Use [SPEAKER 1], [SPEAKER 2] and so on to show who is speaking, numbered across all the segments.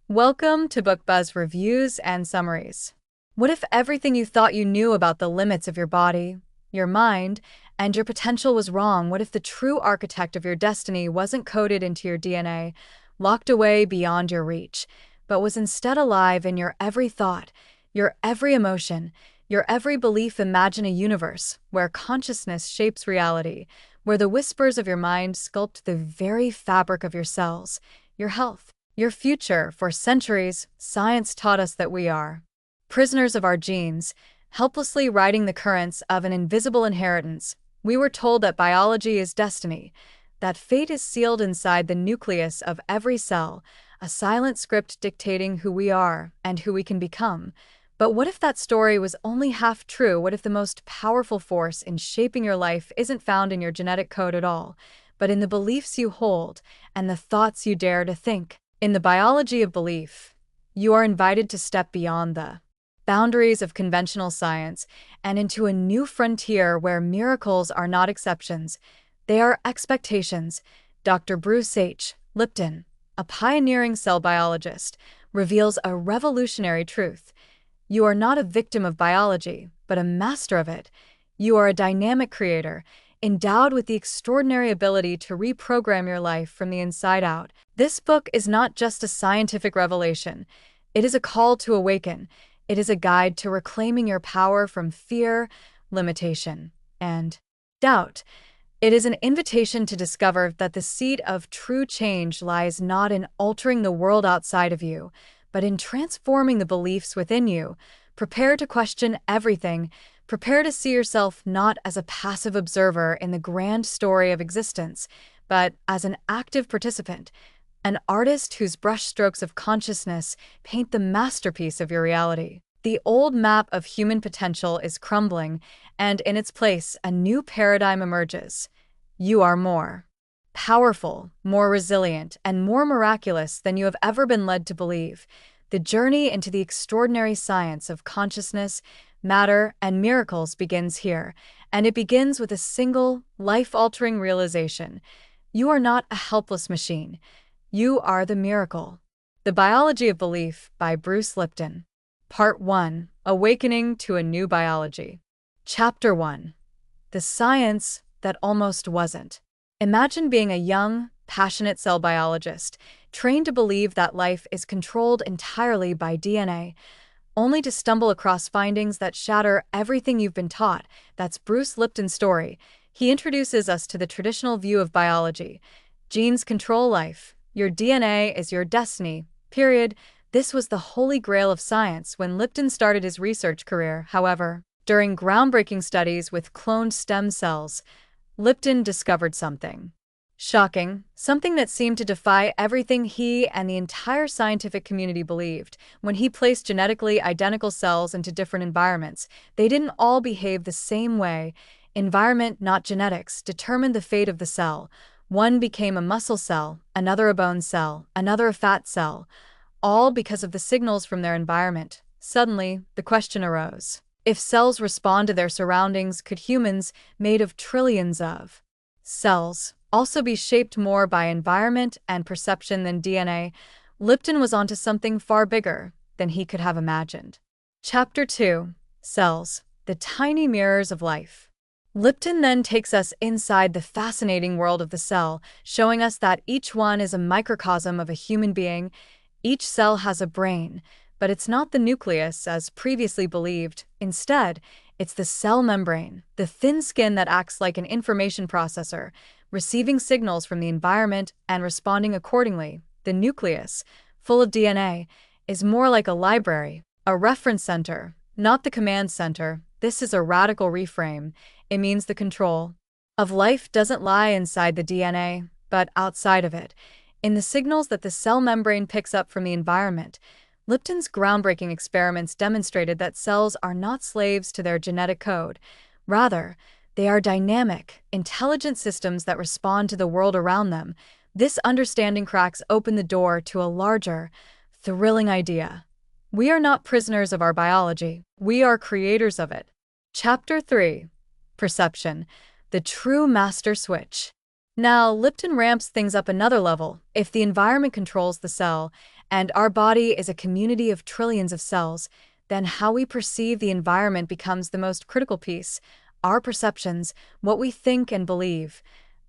[SPEAKER 1] Welcome to Book Buzz Reviews and Summaries. What if everything you thought you knew about the limits of your body, your mind, and your potential was wrong? What if the true architect of your destiny wasn't coded into your DNA, locked away beyond your reach, but was instead alive in your every thought, your every emotion, your every belief? Imagine a universe where consciousness shapes reality, where the whispers of your mind sculpt the very fabric of your cells, your health, your future. For centuries, science taught us that we are prisoners of our genes, helplessly riding the currents of an invisible inheritance. We were told that biology is destiny, that fate is sealed inside the nucleus of every cell, a silent script dictating who we are and who we can become. But what if that story was only half true? What if the most powerful force in shaping your life isn't found in your genetic code at all, but in the beliefs you hold and the thoughts you dare to think? In the biology of belief, you are invited to step beyond the boundaries of conventional science and into a new frontier where miracles are not exceptions, they are expectations. Dr. Bruce H. Lipton, a pioneering cell biologist, reveals a revolutionary truth. You are not a victim of biology, but a master of it. You are a dynamic creator, endowed with the extraordinary ability to reprogram your life from the inside out. This book is not just a scientific revelation. It is a call to awaken. It is a guide to reclaiming your power from fear, limitation, and doubt. It is an invitation to discover that the seed of true change lies not in altering the world outside of you, but in transforming the beliefs within you. Prepare to question everything. Prepare to see yourself not as a passive observer in the grand story of existence, but as an active participant, an artist whose brushstrokes of consciousness paint the masterpiece of your reality. The old map of human potential is crumbling, and in its place, a new paradigm emerges. You are more powerful, more resilient, and more miraculous than you have ever been led to believe. The journey into the extraordinary science of consciousness, matter, and miracles begins here, and it begins with a single, life-altering realization. You are not a helpless machine. You are the miracle. The Biology of Belief by Bruce Lipton. Part 1. Awakening to a New Biology. Chapter 1. The Science That Almost Wasn't. Imagine being a young, passionate cell biologist, trained to believe that life is controlled entirely by DNA, only to stumble across findings that shatter everything you've been taught. That's Bruce Lipton's story. He introduces us to the traditional view of biology. Genes control life. Your DNA is your destiny, period. This was the holy grail of science when Lipton started his research career. However, during groundbreaking studies with cloned stem cells, Lipton discovered something shocking, something that seemed to defy everything he and the entire scientific community believed. When he placed genetically identical cells into different environments, they didn't all behave the same way. Environment, not genetics, determined the fate of the cell. One became a muscle cell, another a bone cell, another a fat cell, all because of the signals from their environment. Suddenly, the question arose. If cells respond to their surroundings, could humans, made of trillions of cells, also be shaped more by environment and perception than DNA? Lipton was onto something far bigger than he could have imagined. Chapter 2. Cells, the tiny mirrors of life. Lipton then takes us inside the fascinating world of the cell, showing us that each one is a microcosm of a human being. Each cell has a brain, but it's not the nucleus as previously believed. Instead, it's the cell membrane, the thin skin that acts like an information processor, receiving signals from the environment and responding accordingly. The nucleus, full of DNA, is more like a library, a reference center, not the command center. This is a radical reframe. It means the control of life doesn't lie inside the DNA, but outside of it, in the signals that the cell membrane picks up from the environment. Lipton's groundbreaking experiments demonstrated that cells are not slaves to their genetic code. Rather, they are dynamic, intelligent systems that respond to the world around them. This understanding cracks open the door to a larger, thrilling idea. We are not prisoners of our biology. We are creators of it. Chapter 3. Perception, the true master switch. Now, Lipton ramps things up another level. If the environment controls the cell, and our body is a community of trillions of cells, then how we perceive the environment becomes the most critical piece. Our perceptions, what we think and believe,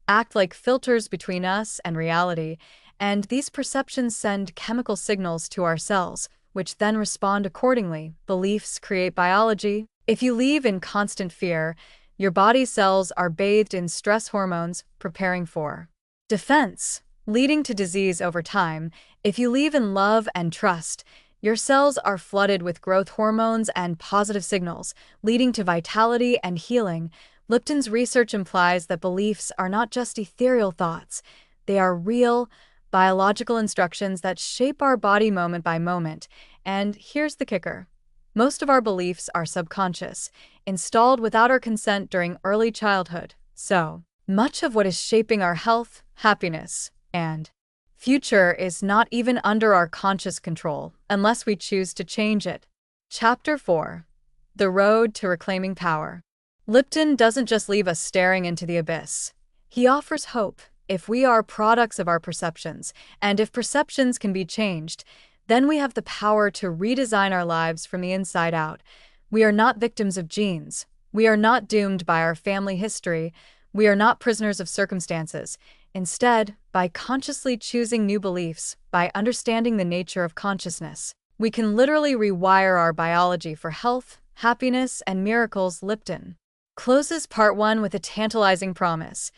[SPEAKER 1] act like filters between us and reality, and these perceptions send chemical signals to our cells, which then respond accordingly. Beliefs create biology. If you live in constant fear, your body's cells are bathed in stress hormones, preparing for defense, leading to disease over time. If you live in love and trust, your cells are flooded with growth hormones and positive signals, leading to vitality and healing. Lipton's research implies that beliefs are not just ethereal thoughts, they are real, biological instructions that shape our body moment by moment. And here's the kicker. Most of our beliefs are subconscious, installed without our consent during early childhood. So, much of what is shaping our health, happiness, and future is not even under our conscious control unless we choose to change it. Chapter 4. The Road to Reclaiming Power. Lipton doesn't just leave us staring into the abyss. He offers hope. If we are products of our perceptions, and if perceptions can be changed, then we have the power to redesign our lives from the inside out. We are not victims of genes. We are not doomed by our family history. We are not prisoners of circumstances. Instead, by consciously choosing new beliefs, by understanding the nature of consciousness, we can literally rewire our biology for health, happiness, and miracles. Lipton closes part 1 with a tantalizing promise.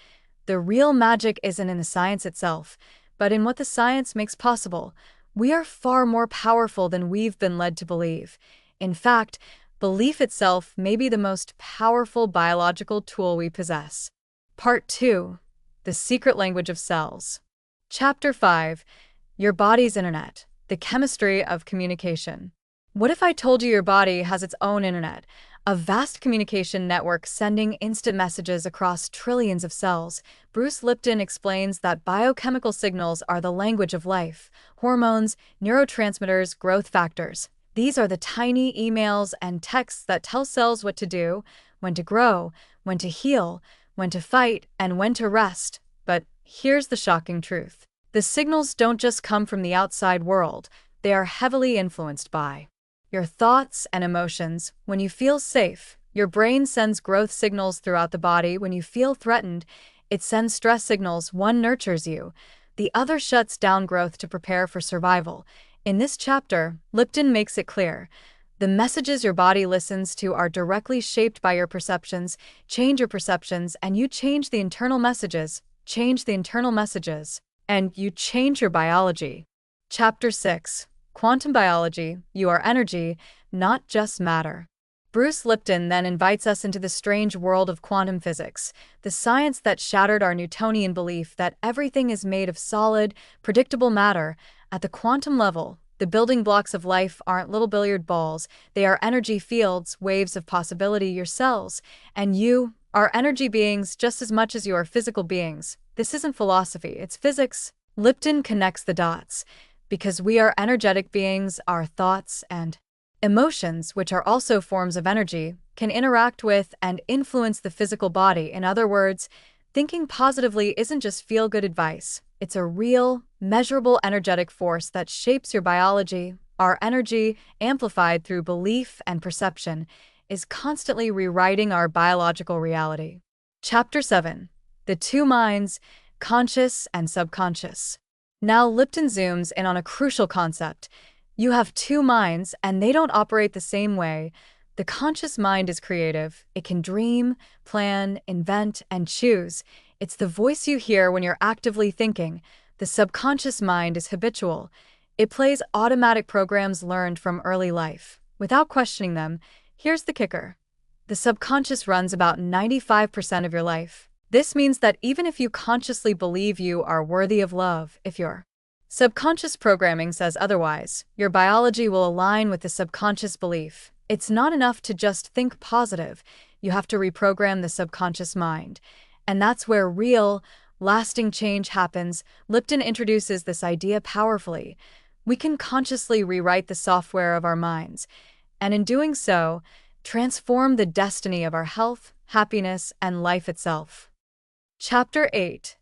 [SPEAKER 1] The real magic isn't in the science itself, but in what the science makes possible. We are far more powerful than we've been led to believe. In fact, belief itself may be the most powerful biological tool we possess. Part 2. The Secret Language of Cells. Chapter 5. Your Body's Internet. The Chemistry of Communication. What if I told you your body has its own internet? A vast communication network sending instant messages across trillions of cells. Bruce Lipton explains that biochemical signals are the language of life. Hormones, neurotransmitters, growth factors. These are the tiny emails and texts that tell cells what to do, when to grow, when to heal, when to fight, and when to rest. But here's the shocking truth. The signals don't just come from the outside world. They are heavily influenced by your thoughts and emotions. When you feel safe, your brain sends growth signals throughout the body. When you feel threatened, it sends stress signals. One nurtures you, the other shuts down growth to prepare for survival. In this chapter, Lipton makes it clear. The messages your body listens to are directly shaped by your perceptions. Change your perceptions, and you change the internal messages. Change the internal messages, and you change your biology. Chapter 6. Quantum Biology. You are energy, not just matter. Bruce Lipton then invites us into the strange world of quantum physics, the science that shattered our Newtonian belief that everything is made of solid, predictable matter. At the quantum level, the building blocks of life aren't little billiard balls. They are energy fields, waves of possibility. Your cells and you are energy beings just as much as you are physical beings. This isn't philosophy, it's physics. Lipton connects the dots. Because we are energetic beings, our thoughts and emotions, which are also forms of energy, can interact with and influence the physical body. In other words, thinking positively isn't just feel-good advice. It's a real, measurable energetic force that shapes your biology. Our energy, amplified through belief and perception, is constantly rewriting our biological reality. Chapter 7. The Two Minds, Conscious and Subconscious. Now Lipton zooms in on a crucial concept. You have two minds, and they don't operate the same way. The conscious mind is creative. It can dream, plan, invent, and choose. It's the voice you hear when you're actively thinking. The subconscious mind is habitual. It plays automatic programs learned from early life, without questioning them. Here's the kicker. The subconscious runs about 95% of your life. This means that even if you consciously believe you are worthy of love, if your subconscious programming says otherwise, your biology will align with the subconscious belief. It's not enough to just think positive. You have to reprogram the subconscious mind. And that's where real, lasting change happens. Lipton introduces this idea powerfully. We can consciously rewrite the software of our minds, and in doing so, transform the destiny of our health, happiness, and life itself. Chapter 8.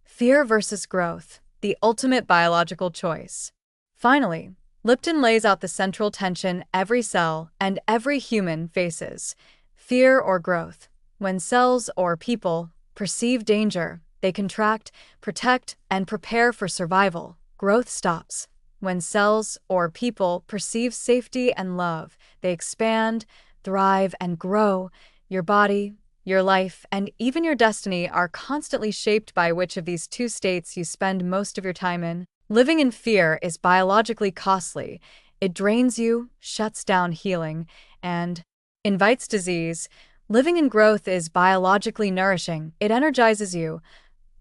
[SPEAKER 1] Fear versus Growth, the Ultimate Biological Choice. Finally, Lipton lays out the central tension every cell and every human faces: fear or growth. When cells or people perceive danger, they contract, protect, and prepare for survival. Growth stops. When cells or people perceive safety and love, they expand, thrive, and grow. Your body, your life, and even your destiny are constantly shaped by which of these two states you spend most of your time in. Living in fear is biologically costly. It drains you, shuts down healing, and invites disease. Living in growth is biologically nourishing. It energizes you,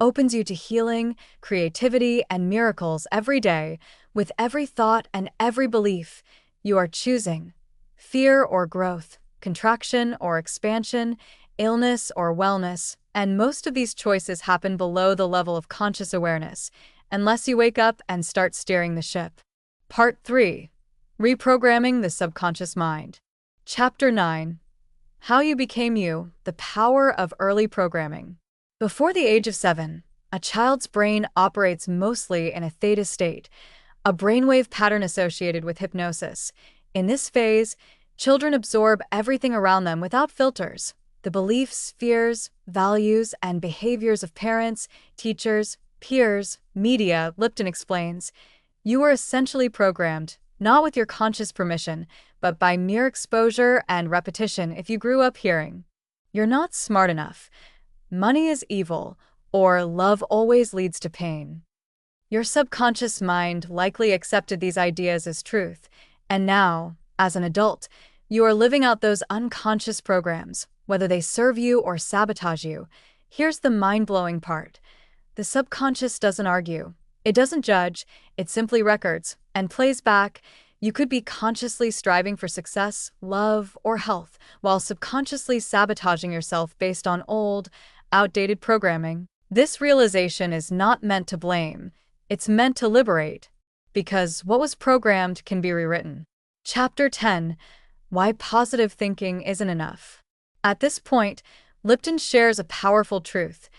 [SPEAKER 1] opens you to healing, creativity, and miracles every day. With every thought and every belief, you are choosing fear or growth, contraction or expansion, illness or wellness, and most of these choices happen below the level of conscious awareness, unless you wake up and start steering the ship. Part 3. Reprogramming the Subconscious Mind. Chapter 9. How You Became You, the Power of Early Programming. Before the age of 7, a child's brain operates mostly in a theta state, a brainwave pattern associated with hypnosis. In this phase, children absorb everything around them without filters: the beliefs, fears, values, and behaviors of parents, teachers, peers, media. Lipton explains, you are essentially programmed, not with your conscious permission, but by mere exposure and repetition. If you grew up hearing, "You're not smart enough," "Money is evil," or "Love always leads to pain," your subconscious mind likely accepted these ideas as truth, and now, as an adult, you are living out those unconscious programs, whether they serve you or sabotage you. Here's the mind-blowing part. The subconscious doesn't argue. It doesn't judge. It simply records and plays back. You could be consciously striving for success, love, or health, while subconsciously sabotaging yourself based on old, outdated programming. This realization is not meant to blame. It's meant to liberate, because what was programmed can be rewritten. Chapter 10. Why Positive Thinking Isn't Enough. At this point, Lipton shares a powerful truth.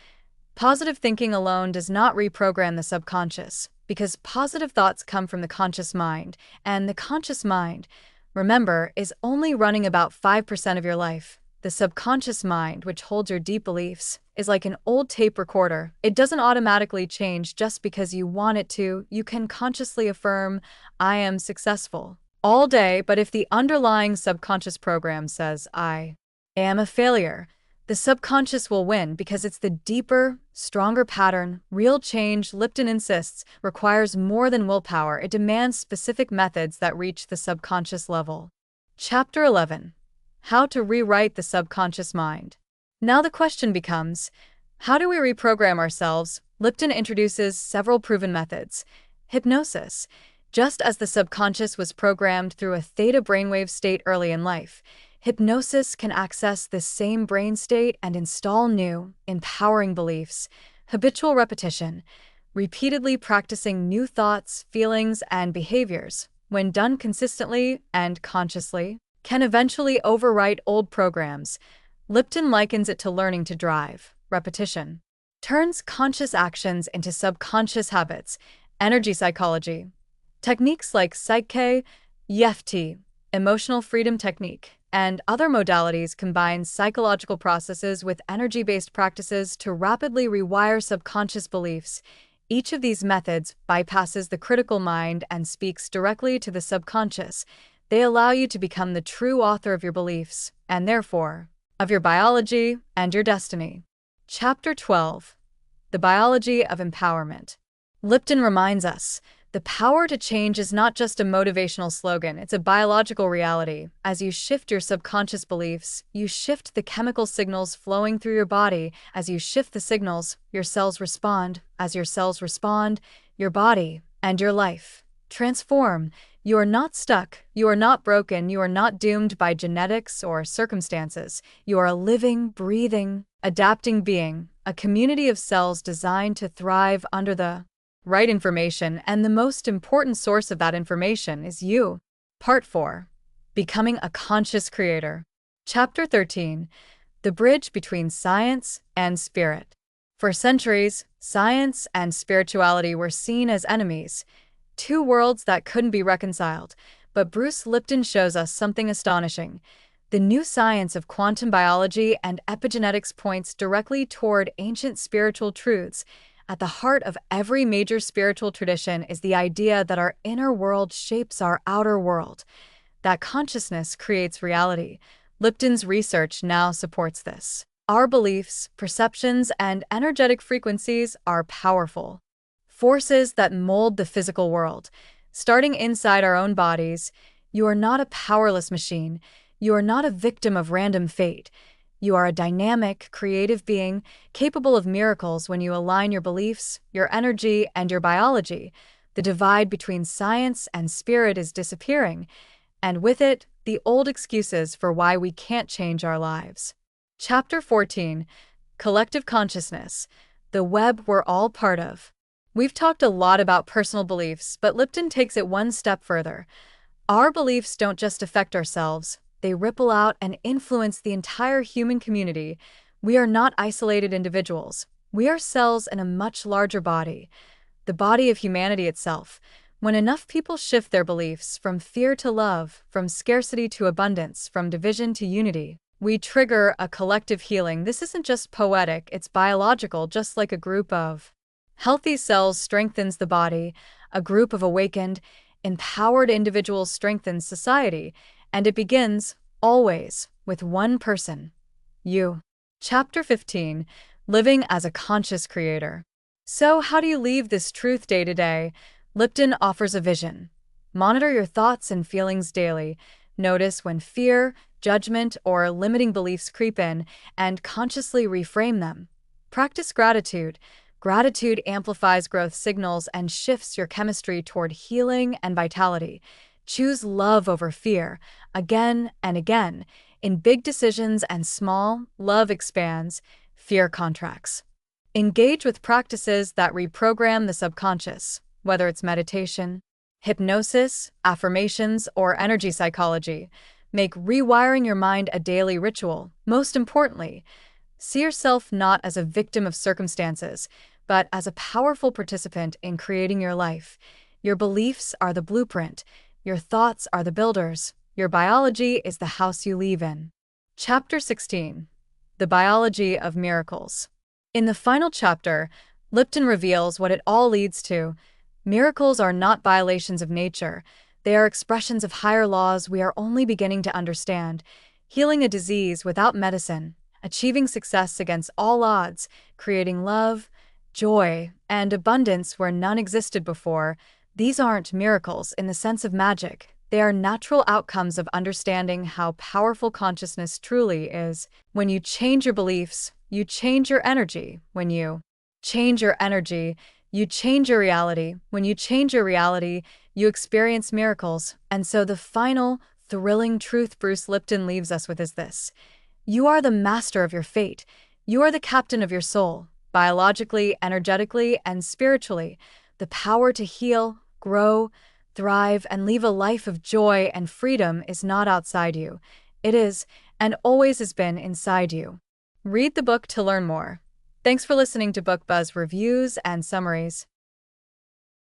[SPEAKER 1] Positive thinking alone does not reprogram the subconscious, because positive thoughts come from the conscious mind, and the conscious mind, remember, is only running about 5% of your life. The subconscious mind, which holds your deep beliefs, is like an old tape recorder. It doesn't automatically change just because you want it to. You can consciously affirm, "I am successful," all day, but if the underlying subconscious program says, "I am a failure," the subconscious will win because it's the deeper, stronger pattern. Real change, Lipton insists, requires more than willpower. It demands specific methods that reach the subconscious level. Chapter 11. How to Rewrite the Subconscious Mind. Now the question becomes, how do we reprogram ourselves? Lipton introduces several proven methods. Hypnosis. Just as the subconscious was programmed through a theta brainwave state early in life, hypnosis can access this same brain state and install new, empowering beliefs. Habitual repetition. Repeatedly practicing new thoughts, feelings, and behaviors, when done consistently and consciously, can eventually overwrite old programs. Lipton likens it to learning to drive. Repetition turns conscious actions into subconscious habits. Energy psychology. Techniques like Psych-K, EFT, emotional freedom technique, and other modalities combine psychological processes with energy-based practices to rapidly rewire subconscious beliefs. Each of these methods bypasses the critical mind and speaks directly to the subconscious. They allow you to become the true author of your beliefs, and therefore, of your biology and your destiny. Chapter 12. The Biology of Empowerment. Lipton reminds us, the power to change is not just a motivational slogan, it's a biological reality. As you shift your subconscious beliefs, you shift the chemical signals flowing through your body. As you shift the signals, your cells respond. As your cells respond, your body and your life transform. You are not stuck. You are not broken. You are not doomed by genetics or circumstances. You are a living, breathing, adapting being, a community of cells designed to thrive under the right information, and the most important source of that information is you. Part 4. Becoming a Conscious Creator. Chapter 13. The Bridge Between Science and Spirit. For centuries, science and spirituality were seen as enemies. Two worlds that couldn't be reconciled. But Bruce Lipton shows us something astonishing. The new science of quantum biology and epigenetics points directly toward ancient spiritual truths. At the heart of every major spiritual tradition is the idea that our inner world shapes our outer world, that consciousness creates reality. Lipton's research now supports this. Our beliefs, perceptions, and energetic frequencies are powerful forces that mold the physical world. Starting inside our own bodies, you are not a powerless machine. You are not a victim of random fate. You are a dynamic, creative being capable of miracles when you align your beliefs, your energy, and your biology. The divide between science and spirit is disappearing, and with it, the old excuses for why we can't change our lives. Chapter 14: Collective Consciousness, the web we're all part of. We've talked a lot about personal beliefs, but Lipton takes it one step further. Our beliefs don't just affect ourselves, they ripple out and influence the entire human community. We are not isolated individuals. We are cells in a much larger body, the body of humanity itself. When enough people shift their beliefs from fear to love, from scarcity to abundance, from division to unity, we trigger a collective healing. This isn't just poetic, it's biological, just like a group of healthy cells strengthens the body, a group of awakened, empowered individuals strengthens society, and it begins, always, with one person: you. Chapter 15: Living as a Conscious Creator. So, how do you live this truth day to day? Lipton offers a vision. Monitor your thoughts and feelings daily. Notice when fear, judgment, or limiting beliefs creep in, and consciously reframe them. Practice gratitude. Gratitude amplifies growth signals and shifts your chemistry toward healing and vitality. Choose love over fear, again and again. In big decisions and small, love expands, fear contracts. Engage with practices that reprogram the subconscious, whether it's meditation, hypnosis, affirmations, or energy psychology. Make rewiring your mind a daily ritual. Most importantly, see yourself not as a victim of circumstances, but as a powerful participant in creating your life. Your beliefs are the blueprint. Your thoughts are the builders. Your biology is the house you live in. Chapter 16: The Biology of Miracles. In the final chapter, Lipton reveals what it all leads to. Miracles are not violations of nature. They are expressions of higher laws we are only beginning to understand. Healing a disease without medicine, achieving success against all odds, creating love, joy, and abundance where none existed before. These aren't miracles in the sense of magic. They are natural outcomes of understanding how powerful consciousness truly is. When you change your beliefs, you change your energy. When you change your energy, you change your reality. When you change your reality, you experience miracles. And so the final, thrilling truth Bruce Lipton leaves us with is this: you are the master of your fate. You are the captain of your soul, biologically, energetically, and spiritually. The power to heal, grow, thrive, and live a life of joy and freedom is not outside you. It is, and always has been, inside you. Read the book to learn more. Thanks for listening to Book Buzz reviews and summaries.